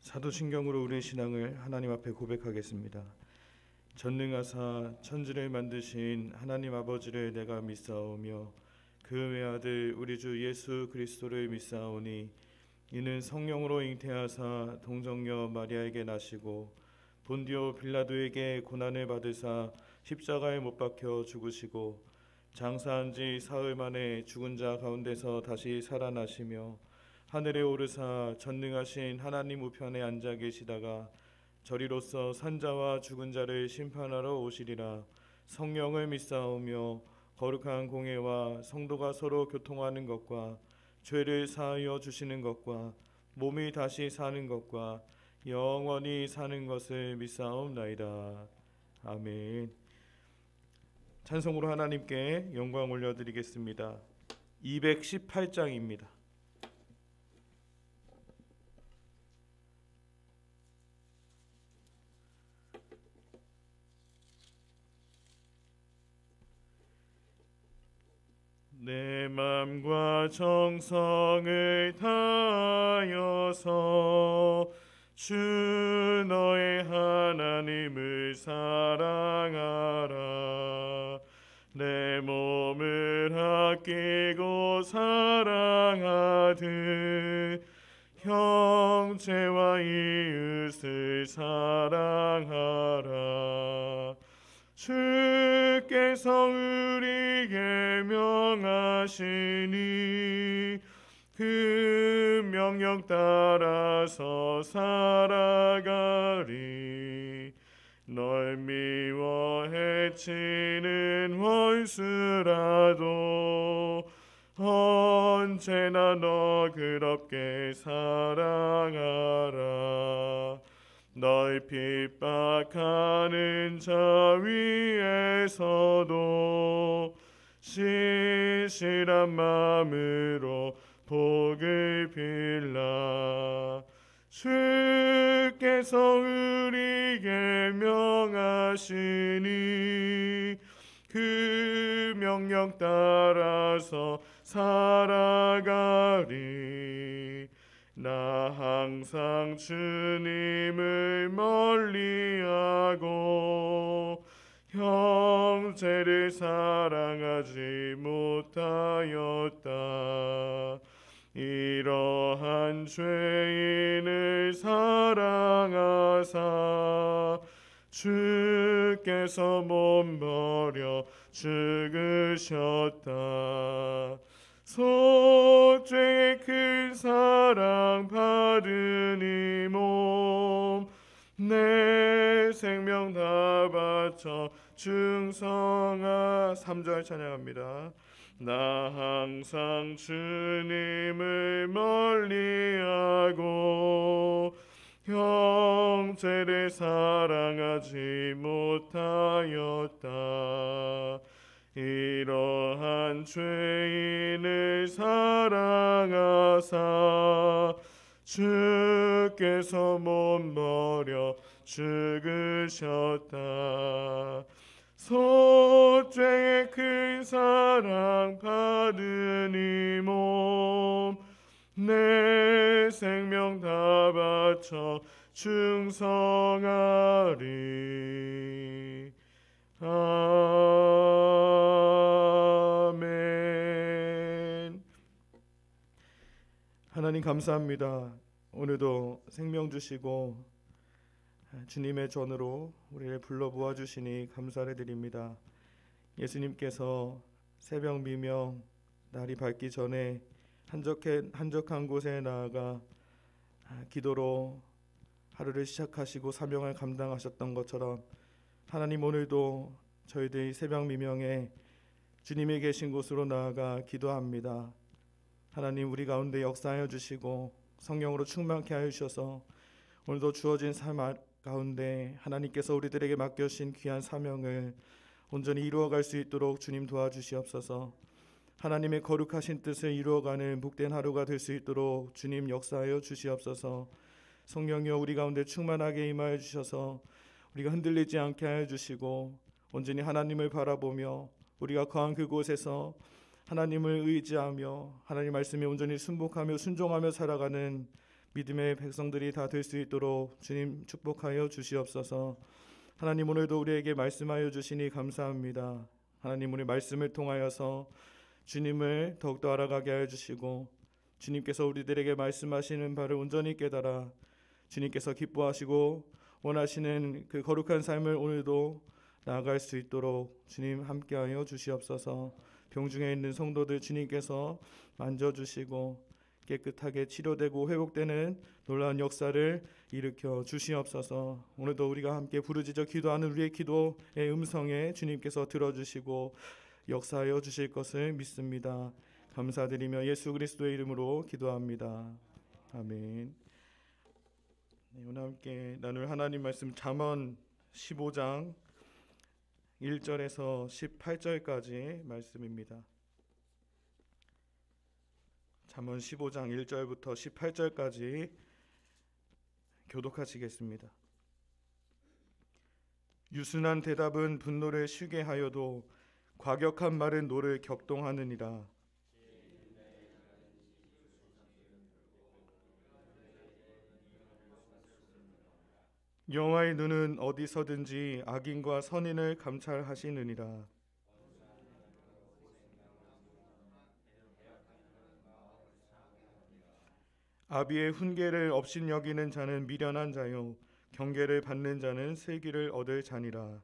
사도신경으로 우리의 신앙을 하나님 앞에 고백하겠습니다. 전능하사 천지를 만드신 하나님 아버지를 내가 믿사오며 그 외아들 우리 주 예수 그리스도를 믿사오니 이는 성령으로 잉태하사 동정녀 마리아에게 나시고 본디오 빌라도에게 고난을 받으사 십자가에 못 박혀 죽으시고 장사한 지 사흘 만에 죽은 자 가운데서 다시 살아나시며 하늘에 오르사 전능하신 하나님 우편에 앉아 계시다가 저리로서 산자와 죽은 자를 심판하러 오시리라. 성령을 믿사오며 거룩한 공회와 성도가 서로 교통하는 것과 죄를 사하여 주시는 것과 몸이 다시 사는 것과 영원히 사는 것을 믿사옵나이다. 아멘. 찬송으로 하나님께 영광 올려드리겠습니다. 218장입니다. 내 맘과 정성을 다하여서 주 너의 하나님을 사랑하라. 내 몸을 아끼고 사랑하듯 형제와 이웃을 사랑하라. 주께서 우리에게 명하시니 그 명령 따라서 살아가리. 널 미워 해치는 원수라도 언제나 너 그렇게 사랑하라. 널 핍박하는 자 위에서도 신실한 마음으로 복을 빌라. 주께서 우리에게 명하시니 그 명령 따라서 살아가리. 나 항상 주님을 멀리하고 형제를 사랑하지 못하였다. 이러한 죄인을 사랑하사 주께서 몸버려 죽으셨다. 속죄의 큰 사랑 받은 이 몸 내 생명 다 바쳐 충성하. 3절 찬양합니다. 나 항상 주님을 멀리하고 형제를 사랑하지 못하였다. 이러한 죄인을 사랑하사 주께서 몸버려 죽으셨다. 속죄의 큰 사랑 받은 이 몸 내 생명 다 바쳐 충성하리. 아멘. 하나님 감사합니다. 오늘도 생명 주시고 주님의 전으로 우리를 불러 모아 주시니 감사를 드립니다. 예수님께서 새벽 미명 날이 밝기 전에 한적한 곳에 나아가 기도로 하루를 시작하시고 사명을 감당하셨던 것처럼 하나님 오늘도 저희들이 새벽 미명에 주님이 계신 곳으로 나아가 기도합니다. 하나님 우리 가운데 역사하여 주시고 성령으로 충만케 하여 주셔서 오늘도 주어진 삶 가운데 하나님께서 우리들에게 맡겨주신 귀한 사명을 온전히 이루어갈 수 있도록 주님 도와주시옵소서. 하나님의 거룩하신 뜻을 이루어가는 복된 하루가 될 수 있도록 주님 역사하여 주시옵소서. 성령이여 우리 가운데 충만하게 임하여 주셔서 우리가 흔들리지 않게 하여 주시고 온전히 하나님을 바라보며 우리가 거한 그곳에서 하나님을 의지하며 하나님 말씀에 온전히 순복하며 순종하며 살아가는 믿음의 백성들이 다 될 수 있도록 주님 축복하여 주시옵소서. 하나님, 오늘도 우리에게 말씀하여 주시니 감사합니다. 하나님, 우리 말씀을 통하여서 주님을 더욱더 알아가게 하여 주시고, 주님께서 우리들에게 말씀하시는 바를 온전히 깨달아 주님께서 기뻐하시고 원하시는 그 거룩한 삶을 오늘도 나아갈 수 있도록 주님 함께하여 주시옵소서. 병중에 있는 성도들 주님께서 만져주시고 깨끗하게 치료되고 회복되는 놀라운 역사를 일으켜 주시옵소서. 오늘도 우리가 함께 부르짖어 기도하는 우리의 기도의 음성에 주님께서 들어주시고 역사하여 주실 것을 믿습니다. 감사드리며 예수 그리스도의 이름으로 기도합니다. 아멘. 오늘 함께 나눌 하나님 말씀 잠언 15장 1절에서 18절까지 말씀입니다. 잠언 15장 1절부터 18절까지 교독하시겠습니다. 유순한 대답은 분노를 쉬게 하여도 과격한 말은 노를 격동하느니라. 여호와의 눈은 어디서든지 악인과 선인을 감찰하시느니라. 아비의 훈계를 업신여기는 자는 미련한 자요 경계를 받는 자는 슬기를 얻을 자니라.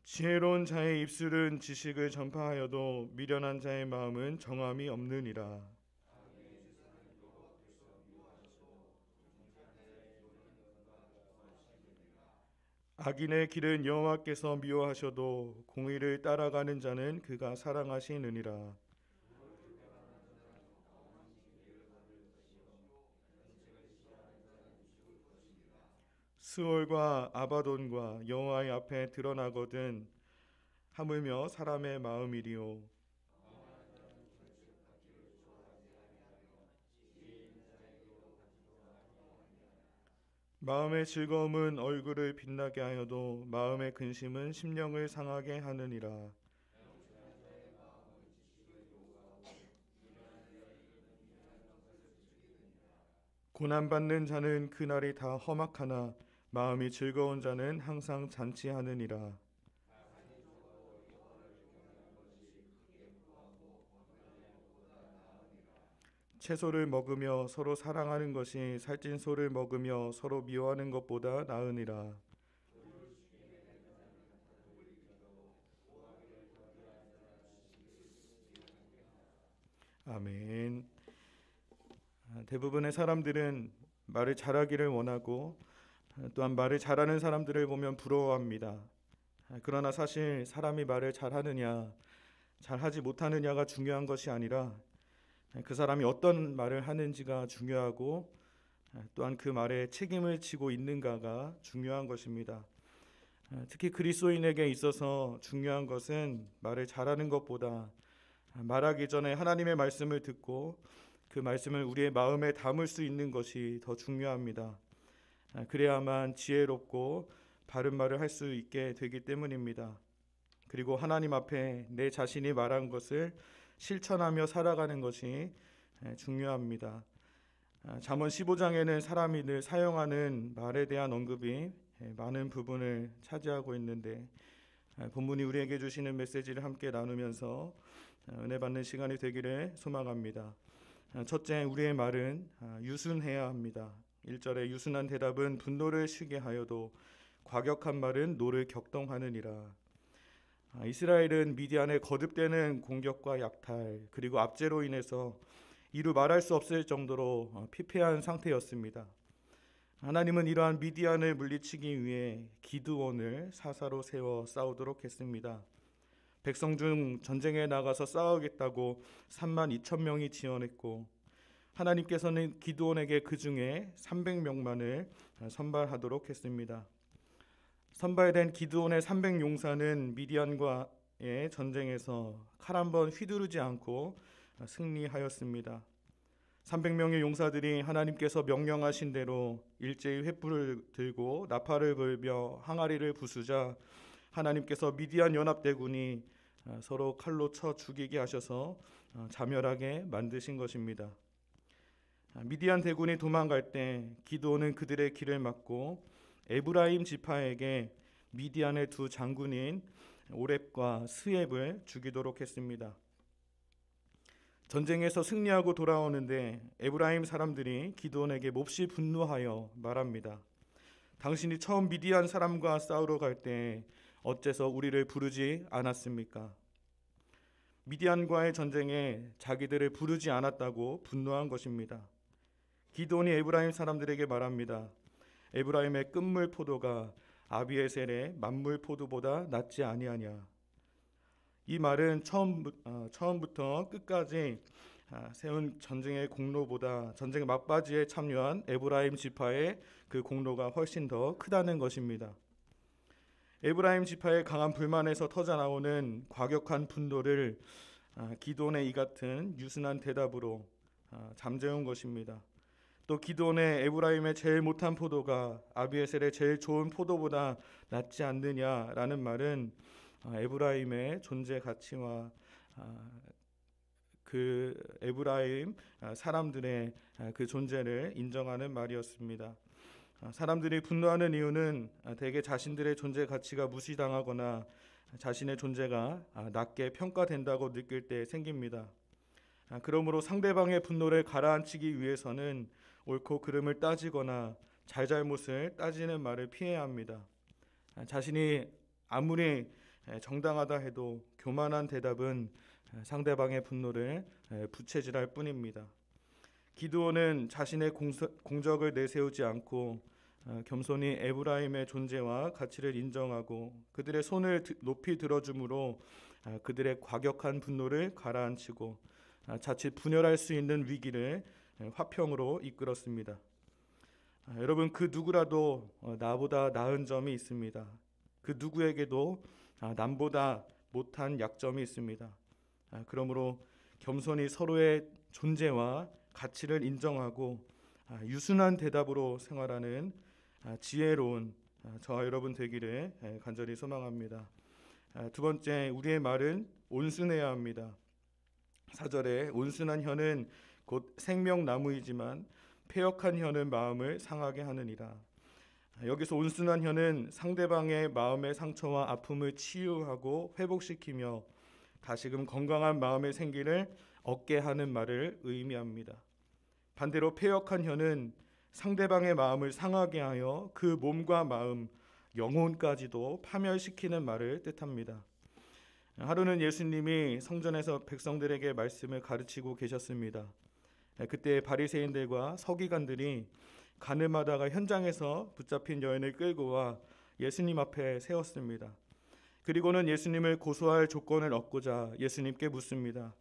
지혜로운 자의 입술은 지식을 전파하여도 미련한 자의 마음은 정함이 없느니라. 악인의 길은 여호와께서 미워하셔도 공의를 따라가는 자는 그가 사랑하시느니라. 스올과 아바돈과 여호와의 앞에 드러나거든 하물며 사람의 마음이리요. 마음의 즐거움은 얼굴을 빛나게 하여도 마음의 근심은 심령을 상하게 하느니라. 고난받는 자는 그날이 다 험악하나 마음이 즐거운 자는 항상 잔치하느니라. 채소를 먹으며 서로 사랑하는 것이 살찐 소를 먹으며 서로 미워하는 것보다 나으니라. 아멘. 대부분의 사람들은 말을 잘하기를 원하고 또한 말을 잘하는 사람들을 보면 부러워합니다. 그러나 사실 사람이 말을 잘하느냐 잘하지 못하느냐가 중요한 것이 아니라 그 사람이 어떤 말을 하는지가 중요하고 또한 그 말에 책임을 지고 있는가가 중요한 것입니다. 특히 그리스도인에게 있어서 중요한 것은 말을 잘하는 것보다 말하기 전에 하나님의 말씀을 듣고 그 말씀을 우리의 마음에 담을 수 있는 것이 더 중요합니다. 그래야만 지혜롭고 바른 말을 할 수 있게 되기 때문입니다. 그리고 하나님 앞에 내 자신이 말한 것을 실천하며 살아가는 것이 중요합니다. 잠언 15장에는 사람이 늘 사용하는 말에 대한 언급이 많은 부분을 차지하고 있는데 본문이 우리에게 주시는 메시지를 함께 나누면서 은혜 받는 시간이 되기를 소망합니다. 첫째, 우리의 말은 유순해야 합니다. 1절에 유순한 대답은 분노를 쉬게 하여도 과격한 말은 노를 격동하느니라. 이스라엘은 미디안의 거듭되는 공격과 약탈 그리고 압제로 인해서 이루 말할 수 없을 정도로 피폐한 상태였습니다. 하나님은 이러한 미디안을 물리치기 위해 기드온을 사사로 세워 싸우도록 했습니다. 백성 중 전쟁에 나가서 싸우겠다고 32,000명이 지원했고 하나님께서는 기드온에게 그 중에 300명만을 선발하도록 했습니다. 선발된 기드온의 300용사는 미디안과의 전쟁에서 칼 한 번 휘두르지 않고 승리하였습니다. 300명의 용사들이 하나님께서 명령하신 대로 일제히 횃불을 들고 나팔을 불며 항아리를 부수자 하나님께서 미디안 연합대군이 서로 칼로 쳐 죽이게 하셔서 자멸하게 만드신 것입니다. 미디안 대군이 도망갈 때 기드온은 그들의 길을 막고 에브라임 지파에게 미디안의 두 장군인 오렙과 스엡을 죽이도록 했습니다. 전쟁에서 승리하고 돌아오는데 에브라임 사람들이 기드온에게 몹시 분노하여 말합니다. 당신이 처음 미디안 사람과 싸우러 갈 때 어째서 우리를 부르지 않았습니까? 미디안과의 전쟁에 자기들을 부르지 않았다고 분노한 것입니다. 기드온이 에브라임 사람들에게 말합니다. 에브라임의 끝물 포도가 아비에셀의 만물 포도보다 낫지 아니하냐. 이 말은 처음부터 끝까지 세운 전쟁의 공로보다 전쟁 막바지에 참여한 에브라임 지파의 그 공로가 훨씬 더 크다는 것입니다. 에브라임 지파의 강한 불만에서 터져나오는 과격한 분노를 기드온의 이 같은 유순한 대답으로 잠재운 것입니다. 또 기드온의 에브라임의 제일 못한 포도가 아비에셀의 제일 좋은 포도보다 낫지 않느냐라는 말은 에브라임의 존재 가치와 그 에브라임 사람들의 그 존재를 인정하는 말이었습니다. 사람들이 분노하는 이유는 대개 자신들의 존재 가치가 무시당하거나 자신의 존재가 낮게 평가된다고 느낄 때 생깁니다. 그러므로 상대방의 분노를 가라앉히기 위해서는 옳고 그름을 따지거나 잘잘못을 따지는 말을 피해야 합니다. 자신이 아무리 정당하다 해도 교만한 대답은 상대방의 분노를 부채질할 뿐입니다. 기드온은 자신의 공적을 내세우지 않고 겸손히 에브라임의 존재와 가치를 인정하고 그들의 손을 높이 들어줌으로 그들의 과격한 분노를 가라앉히고 자칫 분열할 수 있는 위기를 화평으로 이끌었습니다. 여러분, 그 누구라도 나보다 나은 점이 있습니다. 그 누구에게도 남보다 못한 약점이 있습니다. 그러므로 겸손히 서로의 존재와 가치를 인정하고 유순한 대답으로 생활하는 지혜로운 저와 여러분 되기를 간절히 소망합니다. 두 번째, 우리의 말은 온순해야 합니다. 4절에 온순한 혀는 곧 생명나무이지만 패역한 혀는 마음을 상하게 하느니라. 여기서 온순한 혀는 상대방의 마음의 상처와 아픔을 치유하고 회복시키며 다시금 건강한 마음의 생기를 얻게 하는 말을 의미합니다. 반대로 패역한 혀는 상대방의 마음을 상하게 하여 그 몸과 마음, 영혼까지도 파멸시키는 말을 뜻합니다. 하루는 예수님이 성전에서 백성들에게 말씀을 가르치고 계셨습니다. 그때 바리새인들과 서기관들이 가늠하다가 현장에서 붙잡힌 여인을 끌고 와 예수님 앞에 세웠습니다. 그리고는 예수님을 고소할 조건을 얻고자 예수님께 묻습니다.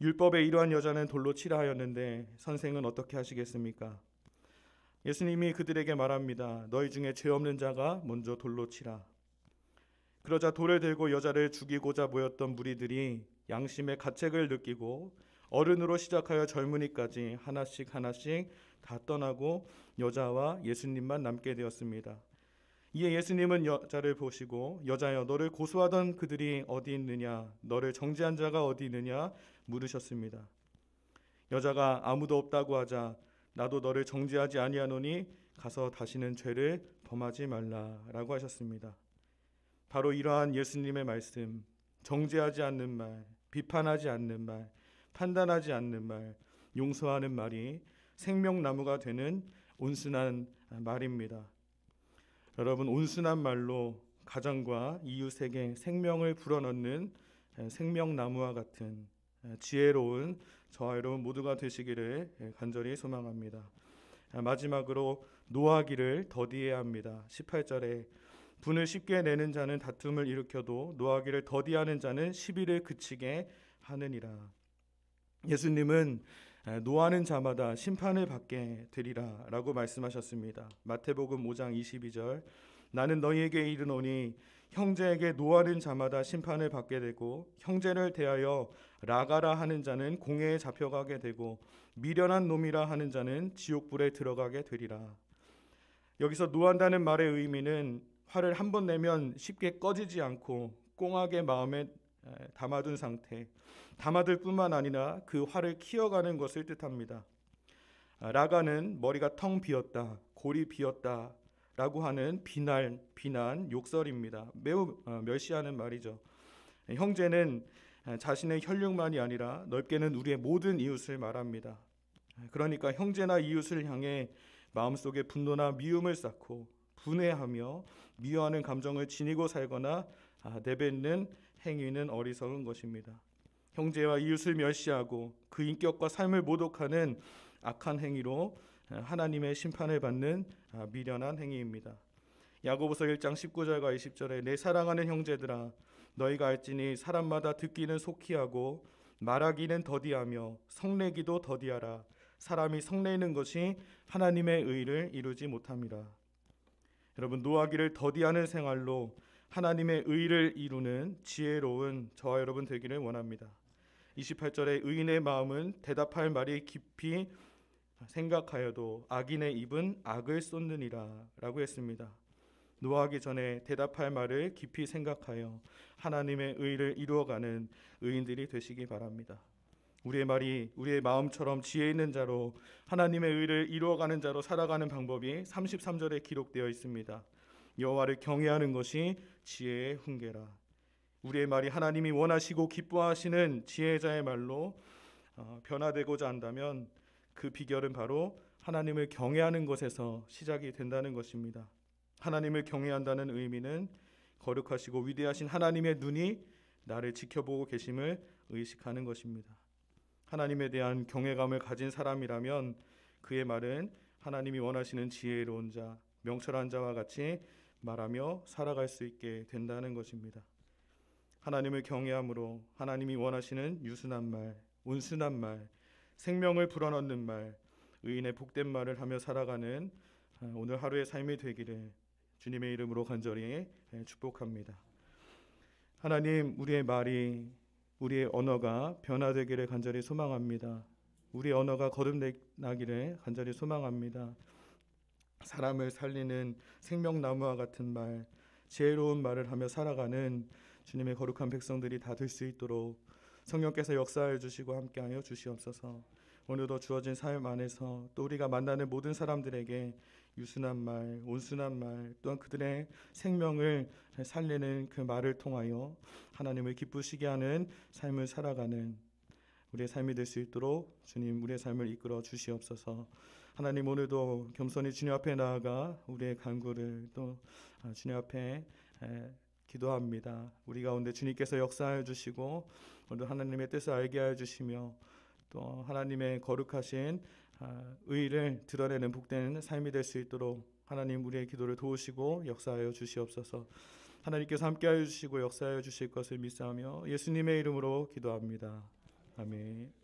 율법에 이러한 여자는 돌로 치라 하였는데 선생은 어떻게 하시겠습니까? 예수님이 그들에게 말합니다. 너희 중에 죄 없는 자가 먼저 돌로 치라. 그러자 돌을 들고 여자를 죽이고자 모였던 무리들이 양심의 가책을 느끼고 어른으로 시작하여 젊은이까지 하나씩 다 떠나고 여자와 예수님만 남게 되었습니다. 이에 예수님은 여자를 보시고 여자여, 너를 고소하던 그들이 어디 있느냐? 너를 정죄한 자가 어디 있느냐? 물으셨습니다. 여자가 아무도 없다고 하자 나도 너를 정죄하지 아니하노니 가서 다시는 죄를 범하지 말라라고 하셨습니다. 바로 이러한 예수님의 말씀, 정죄하지 않는 말, 비판하지 않는 말, 판단하지 않는 말, 용서하는 말이 생명나무가 되는 온순한 말입니다. 여러분, 온순한 말로 가정과 이웃에게 생명을 불어넣는 생명나무와 같은 지혜로운 저와 여러분 모두가 되시기를 간절히 소망합니다. 마지막으로 노하기를 더디해야 합니다. 18절에 분을 쉽게 내는 자는 다툼을 일으켜도 노하기를 더디하는 자는 시비를 그치게 하느니라. 예수님은 노하는 자마다 심판을 받게 되리라 라고 말씀하셨습니다. 마태복음 5장 22절 나는 너희에게 이르노니 형제에게 노하는 자마다 심판을 받게 되고 형제를 대하여 라가라 하는 자는 공회에 잡혀가게 되고 미련한 놈이라 하는 자는 지옥불에 들어가게 되리라. 여기서 노한다는 말의 의미는 화를 한 번 내면 쉽게 꺼지지 않고 꽁하게 마음에 담아둔 상태, 담아둘 뿐만 아니라 그 화를 키워가는 것을 뜻합니다. 라가는 머리가 텅 비었다, 골이 비었다 라고 하는 비난, 욕설입니다. 매우 멸시하는 말이죠. 형제는 자신의 혈육만이 아니라 넓게는 우리의 모든 이웃을 말합니다. 그러니까 형제나 이웃을 향해 마음속에 분노나 미움을 쌓고 분해하며 미워하는 감정을 지니고 살거나 내뱉는 행위는 어리석은 것입니다. 형제와 이웃을 멸시하고 그 인격과 삶을 모독하는 악한 행위로 하나님의 심판을 받는 미련한 행위입니다. 야고보서 1장 19절과 20절에 내 사랑하는 형제들아 너희가 알지니 사람마다 듣기는 속히 하고 말하기는 더디하며 성내기도 더디하라. 사람이 성내는 것이 하나님의 의를 이루지 못함이라. 여러분, 노하기를 더디하는 생활로 하나님의 의를 이루는 지혜로운 저와 여러분 되기를 원합니다. 28절에 의인의 마음은 대답할 말이 깊이 생각하여도 악인의 입은 악을 쏟느니라 라고 했습니다. 노하기 전에 대답할 말을 깊이 생각하여 하나님의 의를 이루어가는 의인들이 되시기 바랍니다. 우리의 말이 우리의 마음처럼 지혜 있는 자로 하나님의 의를 이루어가는 자로 살아가는 방법이 33절에 기록되어 있습니다. 여호와를 경외하는 것이 지혜의 훈계라. 우리의 말이 하나님이 원하시고 기뻐하시는 지혜자의 말로 변화되고자 한다면 그 비결은 바로 하나님을 경외하는 것에서 시작이 된다는 것입니다. 하나님을 경외한다는 의미는 거룩하시고 위대하신 하나님의 눈이 나를 지켜보고 계심을 의식하는 것입니다. 하나님에 대한 경외감을 가진 사람이라면 그의 말은 하나님이 원하시는 지혜로운 자, 명철한 자와 같이 말하며 살아갈 수 있게 된다는 것입니다. 하나님을 경외함으로 하나님이 원하시는 유순한 말, 온순한 말, 생명을 불어넣는 말, 의인의 복된 말을 하며 살아가는 오늘 하루의 삶이 되기를 주님의 이름으로 간절히 축복합니다. 하나님, 우리의 말이, 우리의 언어가 변화되기를 간절히 소망합니다. 우리의 언어가 거듭나기를 간절히 소망합니다. 사람을 살리는 생명나무와 같은 말, 지혜로운 말을 하며 살아가는 주님의 거룩한 백성들이 다 될 수 있도록 성령께서 역사해 주시고 함께하여 주시옵소서. 오늘도 주어진 삶 안에서 또 우리가 만나는 모든 사람들에게 유순한 말, 온순한 말, 또한 그들의 생명을 살리는 그 말을 통하여 하나님을 기쁘시게 하는 삶을 살아가는 우리의 삶이 될 수 있도록 주님 우리의 삶을 이끌어 주시옵소서. 하나님, 오늘도 겸손히 주님 앞에 나아가 우리의 간구를 또 주님 앞에 기도합니다. 우리 가운데 주님께서 역사하여 주시고 오늘 하나님의 뜻을 알게 하여 주시며 또 하나님의 거룩하신 의를 드러내는 복된 삶이 될 수 있도록 하나님 우리의 기도를 도우시고 역사하여 주시옵소서. 하나님께서 함께하여 주시고 역사하여 주실 것을 믿사오며 예수님의 이름으로 기도합니다. 아멘.